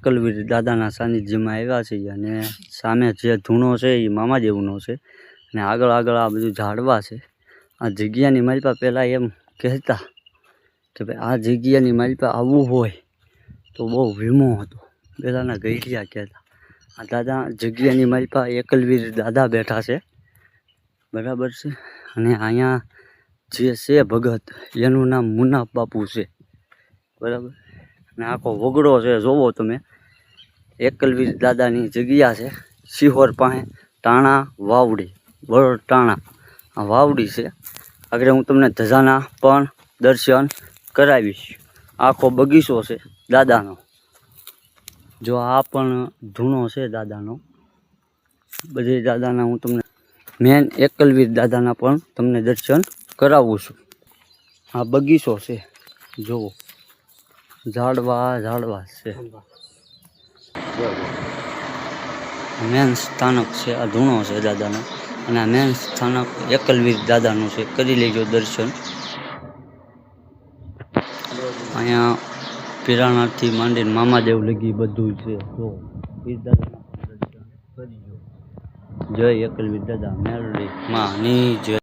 એકલવીર દાદાના સાનિધ્યમાં આવ્યા છીએ અને સામે જે ધૂણો છે એ મામાદેવનો છે અને આગળ આગળ આ બધું ઝાડવા છે. આ જગ્યાની માલિપા પહેલાં એમ કહેતા કે ભાઈ આ જગ્યાની માલિપા આવવું હોય તો બહુ વીમો હતો. પહેલાંના ગઈડિયા કહેતા આ દાદા જગ્યાની માલિપા એકલવીર દાદા બેઠા છે, બરાબર છે. અને અહીંયા જે છે ભગત એનું નામ મુનાફ બાપુ છે, બરાબર. અને આખો વગડો છે, જોવો તમે. એકલવીર દાદાની જગ્યા છે સિહોર પાસે ટાણા વાવડી, વડ ટાણા આ વાવડી છે. આગળ હું તમને ધજાના પણ દર્શન કરાવીશ. આખો બગીચો છે દાદાનો. જો આ પણ ધૂણો છે દાદાનો. બધી દાદાના હું તમને મેન એકલવીર દાદાના પણ તમને દર્શન કરાવું છું. આ બગીચો છે, જુઓ ઝાડવા છે. મેન સ્થાનક છે, આ ધૂણો છે દાદાનો. અને આ મેન સ્થાનક એકલવીર દાદાનું છે. કરી લેજો દર્શન. અહીંયા પિરાણાથી માંડીને મામાદેવ લગી બધું છે. જો વીર દાદાના દર્શન કરીજો. જય એકલવીર દાદા મેરડી માં ની જય.